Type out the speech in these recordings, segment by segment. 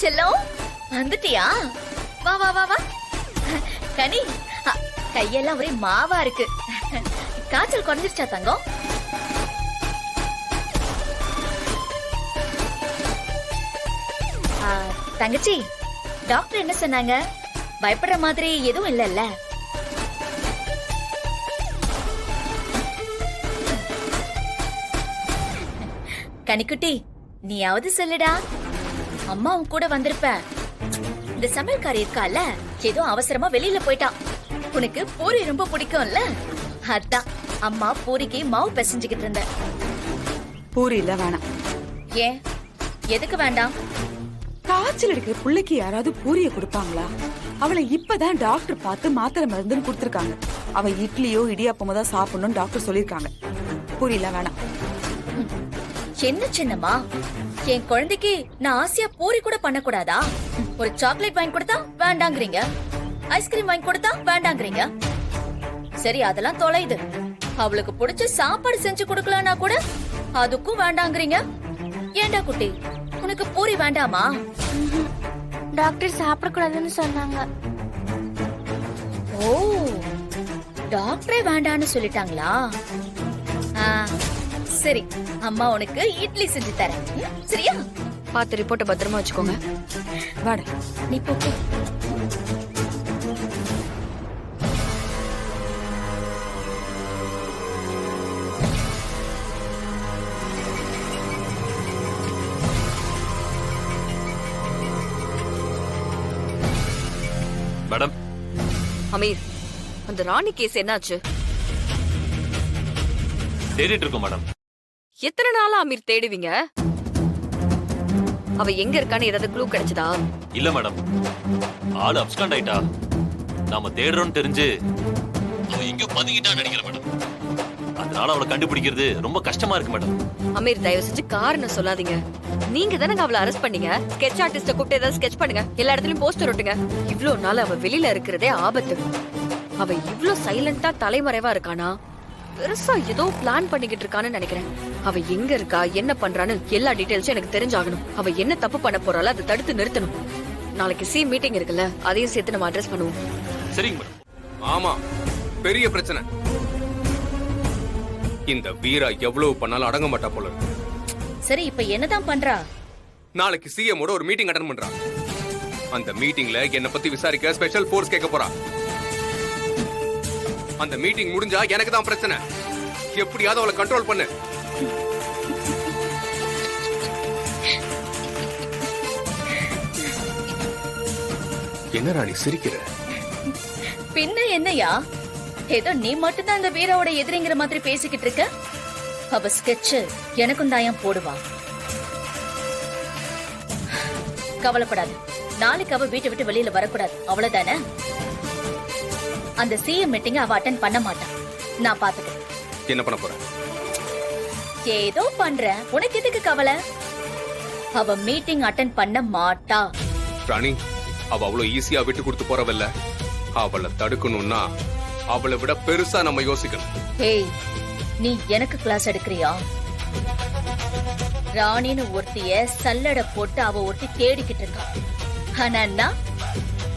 செல்லம் வந்துட்டியா? வா வா வா வா கனி, கையெல்லாம் ஒரே மாவா இருக்கு. காய்ச்சல் குறைஞ்சிருச்சா தங்கம்? தங்கச்சி, டாக்டர் என்ன சொன்னாங்க? பயப்படுற மாதிரி எதுவும் இல்லல்ல? கனிக்குட்டி, நீயாவது சொல்லுடா. அம்மாவும் கூட வந்திருப்ப. இந்த சமையல்காரி இருக்கால, ஏதோ அவசரமா வெளியில போயிட்டான். உனக்கு பூரி ரொம்ப பிடிக்கும்ல, அதான் அம்மா பூரிக்கு மாவு பிசைஞ்சுக்கிட்டு இருந்த. பூரி இல்ல வேணாம். ஏன், எதுக்கு வேண்டாம்? காய்ச்சல் எடுக்கிற பிள்ளைக்கு யாராவது பூரிய கொடுப்பாங்களா? அவளை இப்பதான் டாக்டர் பார்த்து மாத்திரை மருந்துன்னு கொடுத்திருக்காங்க. அவ இட்லியோ இடியாப்பமோ தான் சாப்பிடணும்னு டாக்டர் சொல்லிருக்காங்க. பூரி இல்ல வேணாம். என்ன சின்னம்மா, என் குழந்தைக்கு நான் ஆசையா பூரி கூட பண்ண கூடாதா? ஒரு சாக்லேட் வாங்கி கொடுத்தா வேண்டாங்கிறீங்க, ஐஸ்கிரீம் வாங்கி கொடுத்தா வேண்டாங்கிறீங்க. சரி, அதெல்லாம் தொலைது. அவளுக்கு பிடிச்ச சாப்பாடு செஞ்சு கொடுக்கலன்னா கூட அதுக்கும் வேண்டாங்கிறீங்க. ஏண்டா குட்டி, உனக்கு பூரி வேண்டாமா? டாக்டர் சாப்பிடக்கூடாதுன்னு சொன்னாங்க. ஓ, டாக்டரே வேண்டான்னு சொல்லிட்டாங்களா? சரி, அம்மா உனக்கு இட்லி செஞ்சு தரேன், சரியா? பார்த்து ரிப்போர்ட்டை பத்திரமா வச்சுக்கோங்க. வாட, நீ போ. மேடம். அமீர், அந்த ராணி கேஸ் என்னாச்சு? தேடிட்டு இருக்கோம் மேடம். எத்தனை நாளா அமீர் தேடுவீங்க? அவ எங்க இருக்கான்னு ஏதாவது க்ளூ கிடைச்சதா? இல்ல மேடம், ஆளு அப்ஸ்காண்ட் ஆயிட்டா. நாம தேடுறோம்னு தெரிஞ்சு அவ எங்கயோ பதுங்கிட்டான்னு நினைக்கிறேன் மேடம். அதனால அவளை கண்டுபிடிக்கிறது ரொம்ப கஷ்டமா இருக்கு மேடம். அமீர், தயவு செஞ்சு காரணம் சொல்லாதீங்க. நீங்க தானங்க அவளை அரெஸ்ட் பண்ணீங்க. ஸ்கெட்ச் ஆர்டிஸ்ட கூப்பிட்டு ஏதாவது ஸ்கெட்ச் பண்ணுங்க, எல்லா இடத்துலயும் போஸ்டர் ஒட்டுங்க. இவ்ளோ நாள் அவ வெளியில இருக்கிறதே ஆபத்து. அவ இவ்ளோ சைலண்டா தலைமறைவா இருக்கானா? பெருசா ஏதோ பிளான் பண்ணிக்கிட்டு இருக்கான்னு நினைக்கிறேன். அவ எங்க இருக்கா, என்ன பண்றான்னு எல்லா டீடைல்ஸும் எனக்கு தெரிஞ்சாகணும். அவ என்ன தப்பு பண்ண போறாளோ அதை தடுத்து நிறுத்தணும். நாளைக்கு சி மீட்டிங் இருக்குல்ல, அதையும் சேர்த்து நம்ம அட்ரஸ் பண்ணுவோம். சரிங்க மேடம். ஆமா, பெரிய பிரச்சனை. இந்த வீரா எவ்வளவு பண்ணாலும் அடங்க மாட்டா போல இருக்கு. சரி, இப்ப என்னதான் பண்றா? நாளைக்கு சிஎமோட ஒரு மீட்டிங் அட்டெண்ட் பண்றா. அந்த மீட்டிங்ல என்ன பத்தி விசாரிக்க ஸ்பெஷல் ஃபோர்ஸ் கேட்க போறா. அந்த மீட்டிங் முடிஞ்சா எனக்கு தான் பிரச்சனை. எப்படியாவது அவளை கண்ட்ரோல் பண்ணு. என்ன ராணி சிரிக்கிற? பின்ன என்னையா, ஏதோ நீ மட்டும்தான் அந்த வீராவோட எதிரிங்கிற மாதிரி பேசிக்கிட்டு இருக்க. அவ ஸ்கெட்ச் எனக்கும் தாயம் போடுவா. கவலைப்படாது, நாளைக்கு அவ வீட்டை விட்டு வெளியில வரக்கூடாது, அவ்வளவுதானே? அந்த சிஎம் மீட்டிங் அவ அட்டெண்ட் பண்ண மாட்டான், நான் பாத்துக்கிறேன். என்ன பண்ண போற? ஏதோ பண்றேன், உனக்கு எதுக்கு கவலை? அவ மீட்டிங் அட்டெண்ட் பண்ண மாட்டா. ராணி, அவ அவ்வளவு ஈஸியா விட்டு கொடுத்து போறவல்ல. அவளை தடுக்கணும்னா அவளை விட பெருசா நம்ம யோசிக்கணும். ஏய், நீ எனக்கு கிளாஸ் எடுக்கிறியா? ராணின்னு ஒருத்திய சல்லட போட்டு அவ ஒருத்தி தேடிக்கிட்டு இருக்கா. ஆனா நான்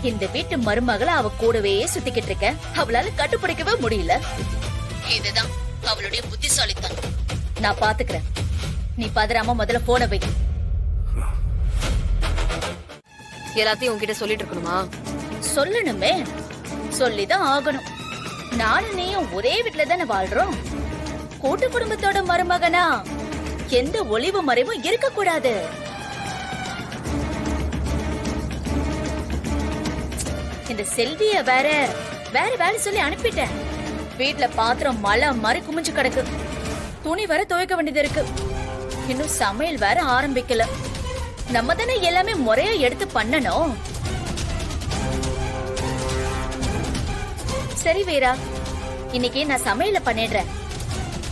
இந்த வீட்டு மருமகளை அவ கூடவே சுத்திக்கிட்டு இருக்க. அவளால கட்டுப்பிடிக்கவே முடியல. இதுதான் அவளுடைய புத்திசாலித்தனம். நான் பாத்துக்கிறேன், நீ பதறாம முதல்ல போன வை. எல்லாத்தையும் உன்கிட்ட சொல்லிட்டு இருக்கணுமா? சொல்லணுமே, சொல்லிதான் ஆகணும். நானும் நீயும் ஒரே வீட்டுல தானே வாழ்றோம். கூட்டு குடும்பத்தோட மருமகனா எந்த ஒளிவு மறைவும் இருக்க கூடாது. இந்த செல்விய வேற வேலை சொல்லி அனுப்பிட்டேன். வீட்டுல பாத்திரம் மழை மாதிரி குமிஞ்சு கிடக்கு. துணி வேற துவைக்க வேண்டியது இருக்கு. இன்னும் சமையல் வேற ஆரம்பிக்கல. நம்ம தானே எல்லாமே முறையா எடுத்து பண்ணணும். சரி வீரா, இன்னைக்கு நான் சமையல பண்ணிடுறேன்.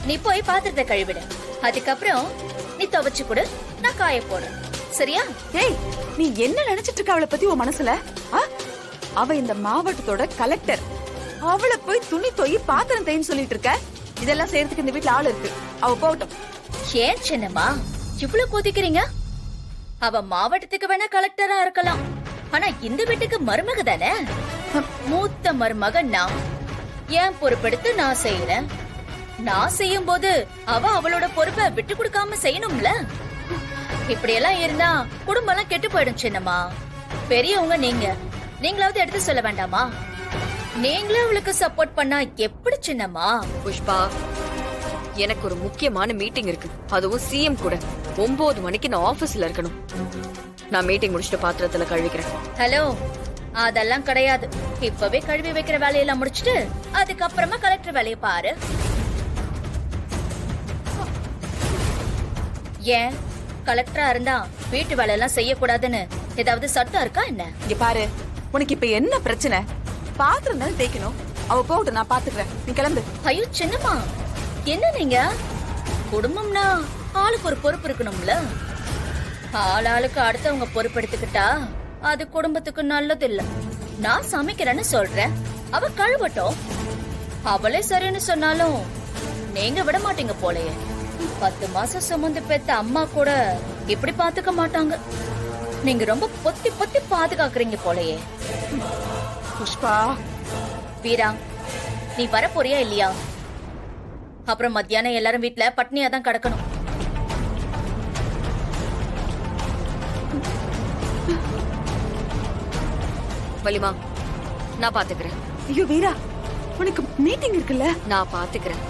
நீ போய் பாத்திரத்தை கழுவிடு. அதுக்கப்புறம் நீ துவைச்சு கொடு, நான் காய போடுறேன், சரியா? ஏய், நீ என்ன நினைச்சிட்டு இருக்க அவளை பத்தி உன் மனசுல? அவ இந்த மாவட்டத்தோட கலெக்டர். அவளை போய் துணி தொய் பாத்திரம் தேய்ன்னு சொல்லிட்டு இருக்க. இதெல்லாம் செய்யறதுக்கு இந்த வீட்டுல ஆள் இருக்கு. அவ போகட்டும். ஏன் சின்னம்மா இவ்வளவு கொதிக்கிறீங்க? அவ மாவட்டத்துக்கு வேணா கலெக்டரா இருக்கலாம், ஆனா இந்த வீட்டுக்கு மருமக தானே. மூத்த மருமக நான், ஏன் பொறுப்பெடுத்து நான் செய்யறேன். நான் செய்யும் போது அவ அவளோட பொறுப்பை விட்டு கொடுக்காம செய்யணும்ல. இப்படி எல்லாம் இருந்தா குடும்பம் எல்லாம் கெட்டு போயிடும் சின்னம்மா. பெரியவங்க நீங்களாவது எடுத்து சொல்ல வேண்டாமா? நீங்களே அவளுக்கு சப்போர்ட் பண்ணா எப்படி சின்னம்மா? புஷ்பா, எனக்கு ஒரு முக்கியமான மீட்டிங் இருக்கு, அதுவும் சிஎம் கூட. 9 மணிக்கு நான் ஆபீஸ்ல இருக்கணும். நான் மீட்டிங் முடிச்சுட்டு பாத்திரத்துல கழுவிக்கிறேன். ஹலோ, அதெல்லாம் கிடையாது. இப்பவே கழுவி வைக்கிற வேலையெல்லாம் முடிச்சிட்டு அதுக்கப்புறமா கலெக்டர் வேலையை பாரு. ஏன் கலெக்டரா இருந்தா வீட்டு வேலையெல்லாம் செய்யக்கூடாதுன்னு ஏதாவது சட்டம் இருக்கா என்ன? இங்க பாரு, உனக்கு இப்ப என்ன பிரச்சனை? பாத்திரம் தானே தேய்க்கணும். அவ போகட்டும், நான் பாத்துக்கிறேன். நீ கிளம்பு. ஐயோ சின்னம்மா, என்ன நீங்க? குடும்பம்னா ஆளுக்கு ஒரு பொறுப்பு இருக்கணும்ல. ஆளுக்கு அடுத்தவங்க பொறுப்பு எடுத்துக்கிட்டா அது குடும்பத்துக்கு நல்லது இல்ல. நான் சமைக்கிறேன்னு சொல்றேன், அவ கழுவட்டும். அவளே சரின்னு சொன்னாலும் நீங்க விட மாட்டீங்க போலயே. 10 மாசம் சுமந்து பெத்த அம்மா கூட இப்படி பாத்துக்க மாட்டாங்க. நீங்க ரொம்ப பொத்தி பொத்தி பாதுகாக்கிறீங்க போலயே. புஷ்பா, வீரா, நீ வர போறியா இல்லையா? அப்புறம் மத்தியானம் எல்லாரும் வீட்ல பட்னியா தான் கிடக்கணும். வலிமா, நான் பாத்துக்கிறேன். ஐயோ வீரா, உனக்கு மீட்டிங் இருக்குல்ல? நான் பாத்துக்கிறேன்.